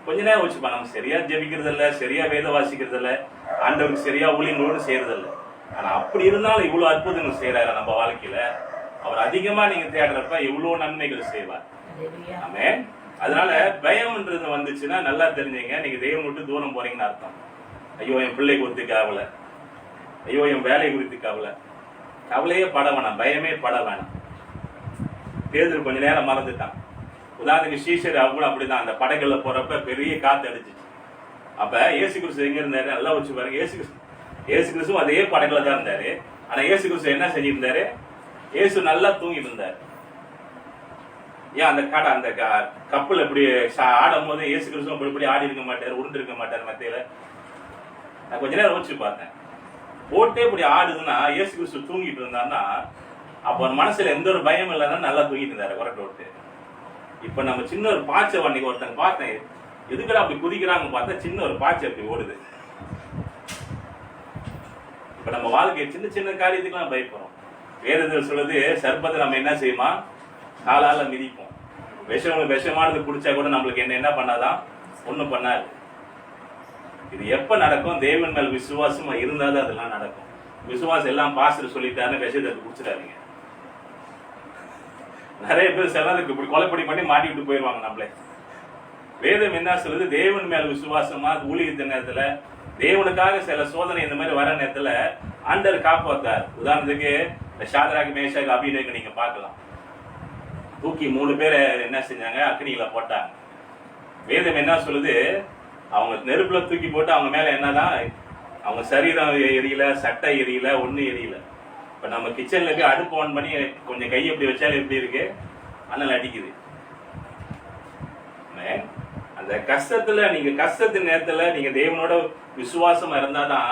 கொஞ்ச நேரம் வச்சுப்பா, நம்ம சரியா ஜெபிக்கிறது இல்ல, சரியா வேத வாசிக்கிறது இல்ல, ஆண்டவருக்கு சரியா ஊழியங்களோடு செய்யறது இல்ல. ஆனா அப்படி இருந்தாலும் இவ்வளவு அற்புதங்கள் செய்யறாரு நம்ம வாழ்க்கையில. அவர் அதிகமா நீங்க தேடுறப்ப எவ்வளவு நன்மைகள் செய்வார். ஆமென். அதனால பயம்ன்றது வந்துச்சுன்னா நல்லா தெரிஞ்சுங்க, நீங்க தெய்வம் விட்டு தூரம் போறீங்கன்னு அர்த்தம். ஐயோ என் பிள்ளை குறித்து கவலை, ஐயோ என் வேலை குறித்து கவலை, கவலையே பட வேணாம், பயமே பட வேணாம். பேதுரு கொஞ்ச நேரம் மறந்துட்டான். உதாரணத்துக்கு ஸ்ரீசர் அவங்களும் அப்படிதான், அந்த படகுல போறப்ப பெரிய காத்து அடிச்சிச்சு. அப்ப இயேசு கிறிஸ்து எங்க இருந்தாரு, நல்லா வச்சு பாருங்க. இயேசு கிறிஸ்துவும் அதே படகுல தான் இருந்தாரு. ஆனா இயேசு கிறிஸ்து என்ன செஞ்சிருந்தாரு, இயேசு நல்லா தூங்கிட்டு இருந்தாரு. ஏன் அந்த கப்பல் இப்படி ஆடும் போது இயேசு கிறிஸ்துவும் இப்படி ஆடி இருக்க மாட்டாரு, உருண்டு இருக்க மாட்டாரு மத்தியில. நான் கொஞ்ச நேரம் யோசிச்சு பார்த்தேன், போட்டே இப்படி ஆடுதுன்னா இயேசு கிறிஸ்து தூங்கிட்டு இருந்தாருன்னா அப்ப மனசுல எந்த ஒரு பயம் இல்லைன்னா நல்லா தூங்கிட்டு இருந்தாரு கொரட்டை விட்டு. இப்ப நம்ம சின்ன ஒரு பாய்ச்சை அன்னைக்கு ஒருத்தங்க பார்த்தேன், எதுக்குடா அப்படி குதிக்கிறாங்க பார்த்தா சின்ன ஒரு பாய்ச்சை அப்படி ஓடுது. இப்ப நம்ம வாழ்க்கை சின்ன சின்ன காரியத்துக்குலாம் பயப்படுறோம். வேதத்தில் சொல்லுது, சர்ப்பத்தை நம்ம என்ன செய்யுமா, காலால மிதிப்போம். விஷமானது குடிச்சா கூட நம்மளுக்கு என்ன பண்ணாதான், ஒண்ணும் பண்ணாது. இது எப்ப நடக்கும், தேவன் மேல் விசுவாசமா இருந்தாதான் அதெல்லாம் நடக்கும். விசுவாசம் எல்லாம் பாஸ்டர் சொல்லிட்டாருன்னு விஷயத்தை குடிச்சிடாதீங்க. நிறைய பேர் சிலருக்கு இப்படி கொலைப்படி பண்ணி மாட்டிக்கிட்டு போயிடுவாங்க நம்மளே. வேதம் என்ன சொல்லுது, தேவன் மேல் விசுவாசமா ஊழியத்த நேரத்துல, தேவனுக்காக சில சோதனை இந்த மாதிரி வர நேரத்துல ஆண்டவர் காப்பாத்தார். உதாரணத்துக்கு இந்த சாத்ராக் மேஷாக் அபிநேக்கு நீங்க பார்க்கலாம். தூக்கி 3 பேரை என்ன செஞ்சாங்க, அக்னியில போட்டாங்க. வேதம் என்ன சொல்லுது, அவங்க நெருப்புல தூக்கி போட்டு அவங்க மேல என்னதான், அவங்க சரீரம் எரியல, சட்டை எரியல, ஒண்ணு எரியல. இப்ப நம்ம கிச்சன்ல போய் அடுப்பு ஆன் பண்ணி கொஞ்சம் கை எப்படி வச்சாலும் எப்படி இருக்கு, அனல் அடிக்குது. அந்த கஷ்டத்துல, நீங்க கஷ்டத்தின் நேரத்துல நீங்க தேவனோட விசுவாசமா இருந்தாதான்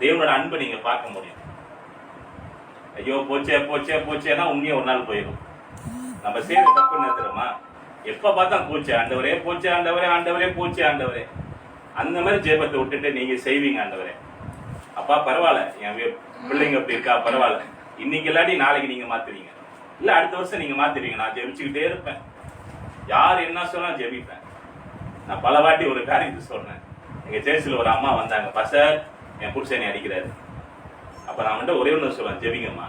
தேவனோட அன்பை நீங்க பார்க்க முடியும். ஐயோ போச்சே போச்சே போச்சேன்னா உண்மையா ஒரு நாள் போயிடும். நம்ம செய்யற தப்பு நேரத்துலமா எப்ப பார்த்தா போச்சு ஆண்டவரே, போச்சு ஆண்டவரே, ஆண்டவரே போச்சு ஆண்டவரே, அந்த மாதிரி ஜெபத்தை விட்டுட்டு நீங்க செய்வீங்க. ஆண்டவரே அப்பா பரவாயில்ல, என் பிள்ளைங்க அப்படி இருக்கா பரவாயில்ல, இன்னைக்கு இல்லாட்டி நாளைக்கு நீங்க மாத்துவீங்க, இல்ல அடுத்த வருஷம் நீங்க மாத்துவீங்க. நான் ஜெபிச்சுக்கிட்டே இருப்பேன், யார் என்ன சொன்னா ஜெபிப்பேன். நான் பல வாட்டி ஒரு காரியத்தை சொன்னேன். எங்க சேர்ச்சில் ஒரு அம்மா வந்தாங்க, பாஸ்டர் என் புருஷனை அடிக்கிறாரு. அப்ப நான் வந்து ஒரே ஒன்று சொல்லுவேன், ஜெபிங்கம்மா.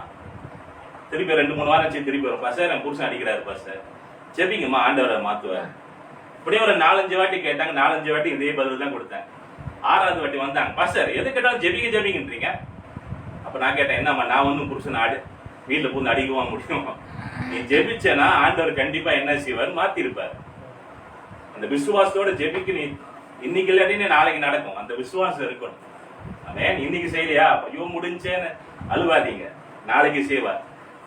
திருப்பி 2-3 வாரம் ஆச்சு, திருப்பி வரும், பாஸ்டர் என் புருஷன் அடிக்கிறாரு பாஸ்டர், ஜெபிங்கம்மா ஆண்டவரை மாத்துவார். இப்படியே ஒரு 4-5 வாட்டி கேட்டாங்க. 4-5 வாட்டி இதே பதில் தான் கொடுத்தேன். 6வது வாட்டி வந்தாங்க, பாஸ்டர் எது கேட்டாலும் ஜெபிங்க ஜெபிங்கன்றீங்க. அப்ப நான் கேட்டேன், என்னம்மா நான் ஒன்னும் புருஷன் வீட்டுல பூந்து அடிக்கவா முடியும், நீ ஜெபிச்சேன்னா ஆண்டவர் கண்டிப்பா என்ன செய்வார், மாத்திருப்பார். அந்த விசுவாசத்தோட ஜெபிக்கு நீ இன்னைக்கு இல்லாட்டி நாளைக்கு நடக்கும். அந்த விசுவாசம் இருக்கணும். அவன் இன்னைக்கு செய்யலையா, ஐயோ முடிஞ்சேன்னு அழுவாதீங்க, நாளைக்கு செய்வார்.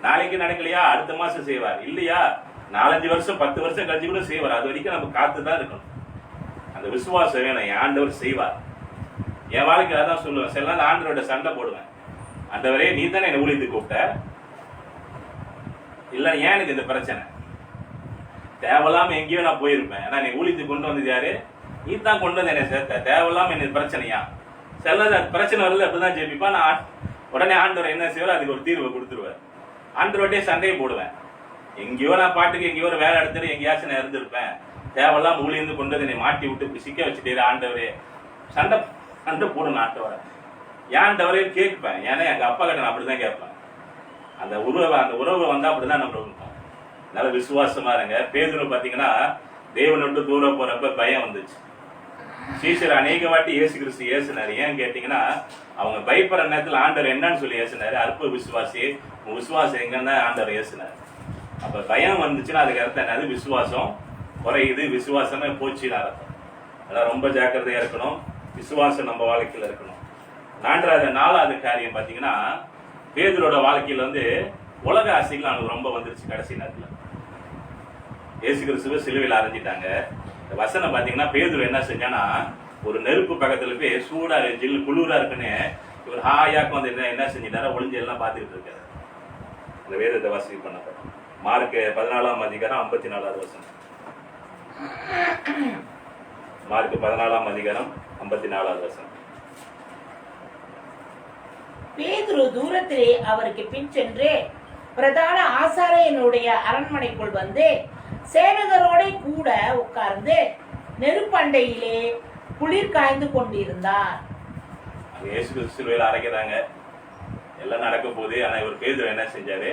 நாளைக்கு நடக்கலையா அடுத்த மாசம் செய்வார், இல்லையா 4-5 வருஷம் 10 வருஷம் கழிச்சு கூட செய்வார். அது வரைக்கும் நம்ம காத்துதான் இருக்கணும். அந்த விசுவாசம் வேணும், என் ஆண்டவர் செய்வார். என் வாழ்க்கையில அதான் சொல்லுவேன், சில நாள் ஆண்டவரோட சண்டை போடுவேன், ஆண்டவரே நீ தானே என்னை ஊழியத்துக்கு கூப்பிட்ட, இல்ல ஏன் எனக்கு இந்த பிரச்சனை, தேவையில்லாம எங்கேயோ நான் போயிருப்பேன், ஏன்னா நீ ஊழியத்துக்கு கொண்டு வந்தது யாரு, நீ தான் கொண்டு வந்து என்ன சேர்த்த, தேவையில்லாம என்ன பிரச்சனையா, சில பிரச்சனை வரல அப்படிதான் ஜெபிப்பான். நான் உடனே ஆண்டவர் என்ன செய்வார், அதுக்கு ஒரு தீர்வை கொடுத்துருவார். ஆண்டவர்கிட்டே சண்டையை போடுவேன். எங்கேயோ நான் பாட்டுக்கு எங்கேயோ ஒரு வேலை எடுத்துட்டு எங்கேயாச்சும் நான் இருந்திருப்பேன். தேவையெல்லாம் ஊழியர்ந்து கொண்டு வந்து என்னை மாட்டி விட்டு சிக்க வச்சுட்டே ஆண்டவரே சண்டை சண்டை போடணும் ஆண்டவரை ஏன்டவரே கேட்பேன். ஏன்னா எங்க அப்பா கிட்ட நான் அப்படிதான் கேட்பேன். அந்த உறவு வந்தா அப்படிதான் நம்ம இருக்கும். நல்ல விசுவாசமா இருங்க. பேதுரு பாத்தீங்கன்னா தேவனை விட்டு தூரம் போறப்ப பயம் வந்துச்சு. சீசர் அநேக வாட்டி இயேசு கிறிஸ்து ஏசுனாரு. ஏன்னு கேட்டீங்கன்னா அவங்க பயப்படுற நேரத்தில் ஆண்டவர் என்னன்னு சொல்லி ஏசுனாரு, அற்ப விசுவாசி உன் விசுவாசம் எங்கன்னா ஆண்டவர் ஏசுனாரு. அப்ப பயம் வந்துச்சுன்னா அதுக்கு அர்த்தம் என்னது, விசுவாசம் குறையுது, விசுவாசமே போச்சுன்னு அர்த்தம். அதெல்லாம் ரொம்ப ஜாக்கிரதையா இருக்கணும். விசுவாசம் நம்ம வாழ்க்கையில இருக்கணும். நாலாவது காரியம் பாத்தீங்கன்னா பேதுரோட வாழ்க்கையில உலக ஆசைகள் அவனுக்கு ரொம்ப வந்துருச்சு. கடைசி நேரத்துல இயேசு கிறிஸ்துவ சிலுவையில் அரைஞ்சிட்டாங்க. இந்த வசனம் பாத்தீங்கன்னா பேதுரு என்ன செஞ்சானா, ஒரு நெருப்பு பக்கத்துல போய் சூடா ஜில்லு குளிரா இருக்குன்னு இவர் ஹாயாக்கு என்ன செஞ்சிட்டாரா, ஒளிஞ்சு எல்லாம் பாத்துக்கிட்டு இருக்காரு. இந்த வேதத்தை வாசிக்க பண்ண மார்க் 14ஆம் அதிகாரம் 54வது வசனம். மார்க் 14ஆம் அதிகாரம் 54வது வசனம்.
பேதுரு தூரத்திலே அவருக்கு பின் சென்று பிரதான ஆசாரியனுடைய அரண்மனைக்குள் வந்து சேவகரோட கூட உட்கார்ந்து நெருப்பண்டையிலே குளிர் காய்ந்து கொண்டிருந்தார்.
இயேசு கிறிஸ்து சிலுவையில் அரைக்கிறாங்க, எல்லாம் நடக்க போகுது. ஆனா இவர் பேதுரு என்ன செஞ்சாரு,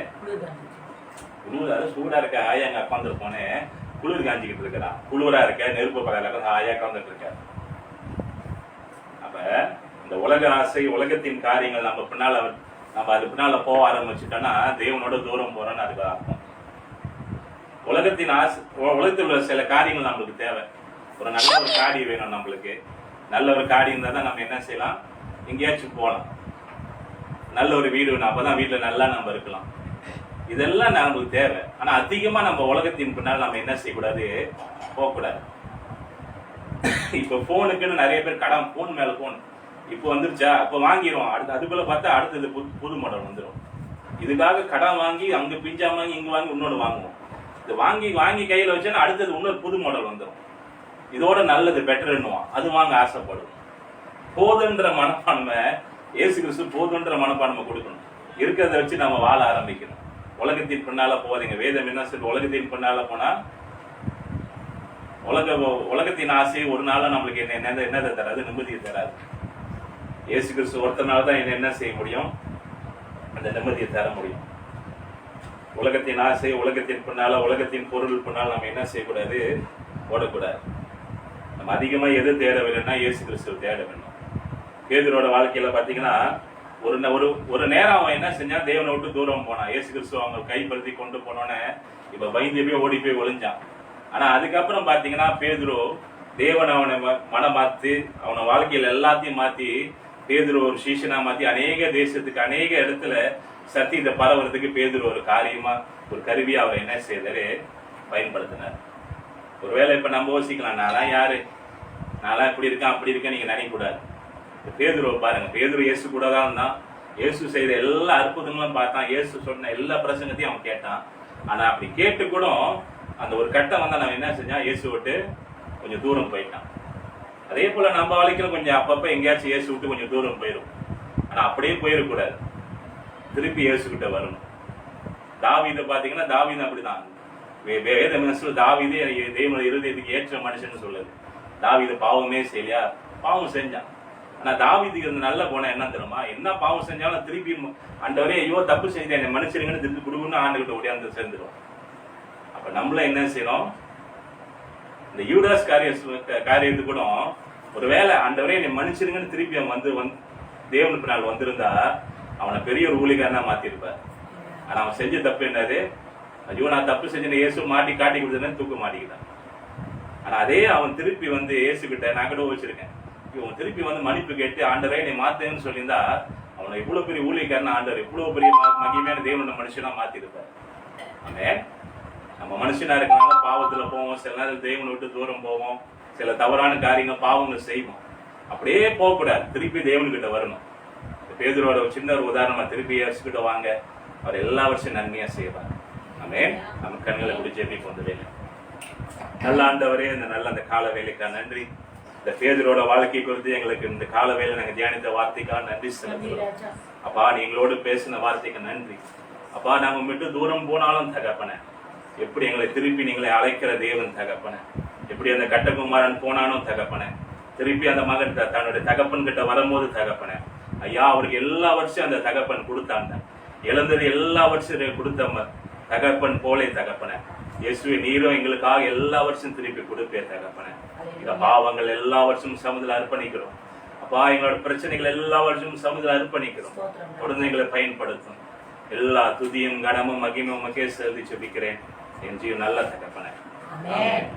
குளிர் சூடா இருக்க ஆயா அங்க உட்காந்துட்டு போனேன், குளிர் காஞ்சிக்கிட்டு இருக்கிறான். குளிரா இருக்க நெருப்பு பக்கத்துல ஆயா உட்காந்துட்டு இருக்காரு. அப்ப இந்த உலக ஆசை உலகத்தின் காரியங்கள் நம்ம அது பின்னால போக ஆரம்பிச்சுட்டோம்னா தேவனோட தூரம் போறோம்னு அதுக்கு அர்த்தம். உலகத்தின் ஆசை, உலகத்தில் உள்ள சில காரியங்கள் நம்மளுக்கு தேவை. ஒரு நல்ல ஒரு காடி வேணும் நம்மளுக்கு. நல்ல ஒரு காடி இருந்தா தான் நம்ம என்ன செய்யலாம், எங்கேயாச்சும் போகலாம். நல்ல ஒரு வீடு வேணும், அப்பதான் வீட்டுல நல்லா நம்ம இருக்கலாம். இதெல்லாம் நம்மளுக்கு தேவை. ஆனா அதிகமா நம்ம உலகத்தின் பின்னால் நம்ம என்ன செய்யக்கூடாது, போகக்கூடாது. இப்ப போனுக்குன்னு நிறைய பேர் கடன், போன் மேல போன் இப்ப வந்துருச்சா, அப்ப வாங்கிடுவோம். அதுக்குள்ள பார்த்தா அடுத்தது புது மாடல் வந்துடும். இதுக்காக கடன் வாங்கி அங்க பிஞ்சா வாங்கி இங்க வாங்கி இன்னொன்று வாங்குவோம். இது வாங்கி கையில வச்சா அடுத்தது இன்னொரு புது மாடல் வந்துடும். இதோட நல்லது பெட்டர்ன்னுவான், அது வாங்க ஆசைப்படும். போதுன்ற மனப்பான்மை, இயேசு கிறிஸ்து போதுன்ற மனப்பான்மை கொடுக்கணும். இருக்கிறத வச்சு நம்ம வாழ ஆரம்பிக்கணும். உலகத்தின் பின்னால போறீங்க. வேதம் என்ன சொல்லு, உலகத்தின் பின்னால போனா உலகத்தின் ஆசை ஒரு நாள நம்மளுக்கு என்னதை தராது, நிம்மதியை தராது. இயேசு கிறிஸ்து ஒருத்தனால தான் என்ன செய்ய முடியும், அந்த நிம்மதியை தர முடியும். உலகத்தின் ஆசை, உலகத்தின் பின்னால, உலகத்தின் பொருள் பின்னால் நம்ம என்ன செய்யக்கூடாது, ஓடக்கூடாது. நம்ம அதிகமா எது தேடவில்லைன்னா இயேசு கிறிஸ்துவ தேட வேண்டும். பேதுரோட வாழ்க்கையில பாத்தீங்கன்னா ஒரு நேரம் அவன் என்ன செஞ்சான், தேவனை விட்டு தூரம் போனான். இயேசு கிறிஸ்துவ அவங்க கைப்படுத்தி கொண்டு போனோன்னு இப்ப பயந்து போய் ஓடி போய் ஒளிஞ்சான். ஆனா அதுக்கப்புறம் பாத்தீங்கன்னா பேதுரு தேவன் அவனை மனம் மாத்தி, அவனை வாழ்க்கையில எல்லாத்தையும் மாத்தி, பேதுரு ஒரு சீஷனா மாத்தி அநேக தேசத்துக்கு அநேக இடத்துல சத்தியத்தை பரவுறதுக்கு பேதுரு ஒரு காரியமா, ஒரு கருவியா அவர் என்ன செய்தாரு, பயன்படுத்தினார். ஒருவேளை இப்ப நம்ம யோசிக்கலாம், நான்லாம் யாரு, நான்லாம் இப்படி இருக்கேன் அப்படி இருக்கேன் நீங்க நினைக்க கூடாது. பேதுருவை பாருங்க. பேதுரு இயேசு கூட தான் இருந்தான். இயேசு செய்த எல்லா அற்புதங்களும் பார்த்தான். இயேசு சொன்ன எல்லா பிரசங்கத்தையும் அவன் கேட்டான். ஆனா அப்படி கேட்டு கூட அந்த ஒரு கட்டம் வந்தா நம்ம என்ன செஞ்சான், இயேசு விட்டு கொஞ்சம் தூரம் போயிட்டான். அதே போல நம்ம வாழ்க்கையில கொஞ்சம் அப்பப்ப எங்கேயாச்சும் இயேசு விட்டு கொஞ்சம் தூரம் போயிடும். ஆனா அப்படியே போயிடக்கூடாது, திருப்பி இயேசு கிட்ட வரணும். தாவீதை பாத்தீங்கன்னா தாவீது அப்படிதான். தாவீதே தேவனுடைய இருதயத்துக்கு ஏற்ற மனுஷன் சொல்லுது. தாவீது பாவமே செய்யலையா, பாவம் செஞ்சான். ஆனா தாவீதுக்கு இருந்த நல்ல குணம் என்ன தெரியுமா, என்ன பாவம் செஞ்சாலும் திருப்பி ஆண்டவரே ஐயோ தப்பு செஞ்சேன் என்னை மனுஷனுங்கன்னு திருப்பி கொடுக்கணும்னு ஆண்டுகிட்ட ஓடியாந்து சேர்ந்துடும். அப்ப நம்மள என்ன செய்யணும், இந்த யூதாஸ் காரியத்து கூட ஒருவேளை ஆண்டவரே என்னை மனுஷனுங்கன்னு திருப்பி அவன் வந்து தேவனுக்கு நாள் வந்திருந்தா அவனை பெரிய ஒரு ஊழிகாரனா மாத்திருப்பார். ஆனா அவன் செஞ்ச தப்பு என்னது, ஐயோ நான் தப்பு செஞ்சேன் இயேசு மாட்டி காட்டி கொடுத்தேன்னு தூக்க மாட்டிக்கிட்டான். ஆனா அதே அவன் திருப்பி வந்து இயேசு கிட்ட, நான் கூட வச்சிருக்கேன், இவன் திருப்பி வந்து மன்னிப்பு கேட்டு ஆண்டவரே நீ மாத்தேன்னு சொல்லியிருந்தா அவனை இவ்வளவு பெரிய ஊழியக்காரன் ஆண்டவர் இவ்வளவு பெரிய மகிமையான தேவனோட மனுஷனா மாத்திருப்பார். ஆமே, நம்ம மனுஷனா இருக்கனால பாவத்துல போவோம், சில நேரம் தேவனை விட்டு தூரம் போவோம், சில தவறான காரியங்கள் பாவங்கள் செய்வோம். அப்படியே போகக்கூடாது, திருப்பி தேவனுக்கிட்ட வரணும். பேதுரோட ஒரு சின்ன ஒரு உதாரணமா, திருப்பி இயேசுகிட்ட வாங்க, அவர் எல்லா வருஷம் நன்மையா செய்வார். ஆமே, நம்ம கண்களை பிடிச்சி எப்படி கொண்டு வேலை. நல்ல ஆண்டவரே, இந்த நல்ல அந்த கால வேலைக்கா நன்றி. இந்த பேதுரோட வாழ்க்கை குறித்து எங்களுக்கு இந்த காலவேளை நாங்கள் தியானித்த வார்த்தைக்காக நன்றி செலுத்துகிறோம். அப்பா நீங்களோடு பேசின வார்த்தைக்கு நன்றி. அப்பா நாங்கள் விட்டு தூரம் போனாலும் தகப்பனே, எப்படி எங்களை திருப்பி நீங்களை அழைக்கிற தேவன் தகப்பனே, எப்படி அந்த கட்டகுமாரன் போனாலும் தகப்பனே, திருப்பி அந்த மகன் தன்னுடைய தகப்பன் கிட்ட வரும்போது தகப்பனே, ஐயா அவருக்கு எல்லா வருஷம் அந்த தகப்பன் கொடுத்தாங்க, இழந்தது எல்லா வருஷம் கொடுத்த தகப்பன் போலே தகப்பனே, இயேசுவே நீரும் எங்களுக்காக எல்லா வருஷம் திருப்பி கொடுப்பே தகப்பனே. இந்த பாவங்கள் எல்லா வருஷமும் சமுதில அர்ப்பணிக்கிறோம். அப்பா எங்களோட பிரச்சனைகள் எல்லா வருஷமும் சமுதில அர்ப்பணிக்கிறோம். தொடர்ந்து எங்களை பயன்படுத்தும். எல்லா துதியும் கனமும் மகிமும் உமக்கே செலுத்தி ஜெபிக்கிறேன் என் ஜீவன் நல்ல தகப்பனே. ஆமென்.